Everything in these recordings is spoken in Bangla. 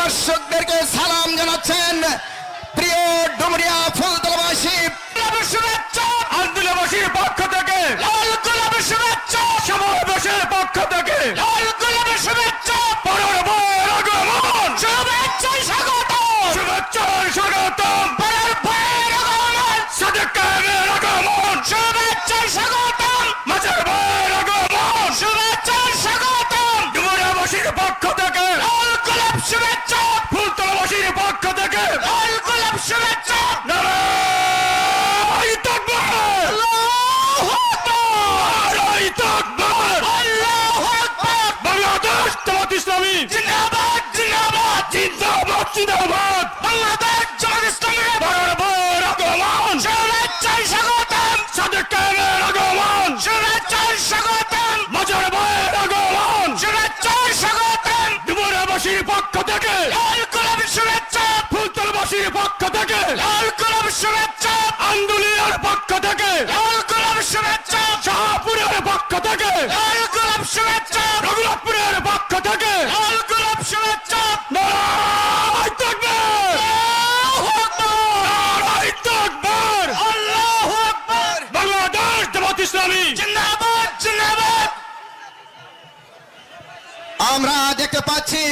দর্শকদেরকে সালাম জানাচ্ছেন প্রিয় ডুমুরিয়া ফুলতলাবাসী। শুভেচ্ছা আন্দোলনবাসীর পক্ষ থেকে, লাল গোলাপের শুভেচ্ছা সমাবেশের পক্ষ থেকে, লাল গোলাপের শুভেচ্ছা পরের ভয়ের আগমন, শুভেচ্ছায় স্বাগত, শুভেচ্ছায় স্বাগতম, পরের ভয়ের আগমন, সাদেক কায়েমের আগমন, শুভেচ্ছায় স্বাগতম, মাঝের ভয়ের আগমন, শুভেচ্ছায় স্বাগতম, ডুমুরিয়াবাসীর পক্ষ থেকে, লাল গোলাপ শুভেচ্ছা ফুলতলাবাসীর পক্ষ থেকে, লাল গোলাপ শুভেচ্ছা। নারায়ে তাকবীর, আল্লাহু আকবার, নারায়ে তাকবীর, আল্লাহু আকবার, বাংলাদেশ জামাত ইসলামী জিন্দাবাদ জিন্দাবাদ, জিন্দাবাদ জিন্দাবাদ, বাংলাদেশ জামাত ইসলামী পরের ভয়ের আগমন, শুভেচ্ছায় স্বাগতম, সাদেক কায়েমের আগমন, শুভেচ্ছায় স্বাগতম, মাঝের ভয়ের আগমন, শুভেচ্ছায় স্বাগতম, ডুমুরিয়াবাসীর পক্ষ থেকে, লাল গোলাপ শুভেচ্ছা ফুলতলাবাসীর পক্ষ থেকে, লাল গোলাপ শুভেচ্ছা আন্দোলনের পক্ষ থেকে, লাল গোলাপ শুভেচ্ছা শাহপুরের পক্ষ থেকে, লাল গোলাপ শুভেচ্ছা রঘুনাথপুরের পক্ষ থেকে, লাল গোলাপ শুভেচ্ছা। নারায়ে তাকবীর, আল্লাহু আকবার, নারায়ে তাকবীর, আল্লাহু আকবার, বাংলাদেশ জামাত ইসলামী জিন্দাবাদ জিন্দাবাদ। আমরা দেখতে পাচ্ছি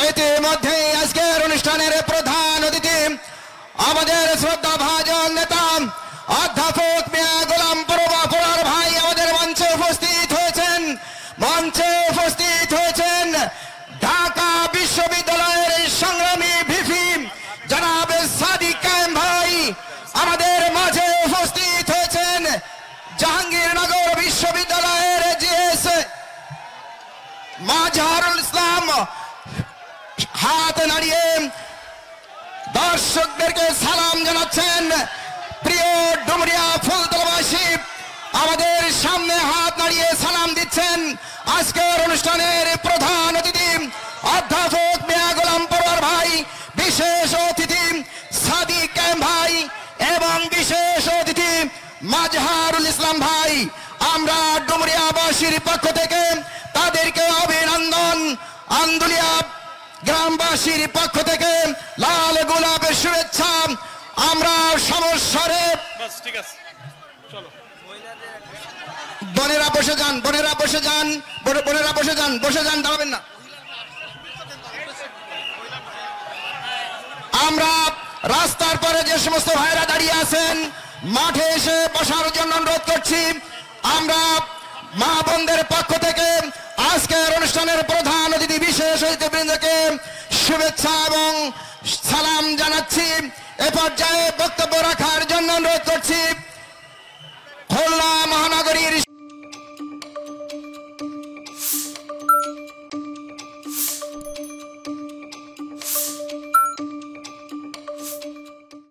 ইতিমধ্যে আজকের অনুষ্ঠানের প্রধান অতিথি আমাদের শ্রদ্ধাভাজন নেতা অধ্যাপক মিয়া গোলাম পরোয়ার ভাই আমাদের মঞ্চে উপস্থিত হয়েছেন। ঢাকা বিশ্ববিদ্যালয়ের সংগ্রামী ভিপি জনাব সাদিক কায়েম ভাই আমাদের মাঝে উপস্থিত হয়েছেন। জাহাঙ্গীরনগর বিশ্ববিদ্যালয়ের জিএস মাজহারুল ইসলাম হাত নাড়িয়ে দর্শকদেরকে সালাম জানাচ্ছেন। প্রিয় ডুমুরিয়া ফুলতলাবাসী আমাদের সামনে হাত নাড়িয়ে সালাম দিচ্ছেন আজকের অনুষ্ঠানের প্রধান অতিথি অধ্যাপক মিয়া গোলাম পরোয়ার ভাই, বিশেষ অতিথি সাদিক কায়েম ভাই এবং বিশেষ অতিথি মাজহারুল ইসলাম ভাই। আমরা ডুমুরিয়াবাসীর পক্ষ থেকে তাদেরকে অভিনন্দন, আন্দুলিয়া গ্রামবাসীর পক্ষ থেকে লাল গোলাপের শুভেচ্ছা। আমরা সমস্যারে বোনেরা বসে যান, দাঁড়াবেন না। আমরা রাস্তার পরে যে সমস্ত ভাইরা দাঁড়িয়ে আছেন মাঠে এসে বসার জন্য অনুরোধ করছি। আমরা মা বোনদের পক্ষ থেকে আজকের অনুষ্ঠানের প্রধান অতিথি বিশেষ অতিথিবৃন্দকে শুভেচ্ছা এবং সালাম জানাচ্ছি। এ পর্যায়ে বক্তব্য রাখার জন্য অনুরোধ করছি খুলনা মহানগরীর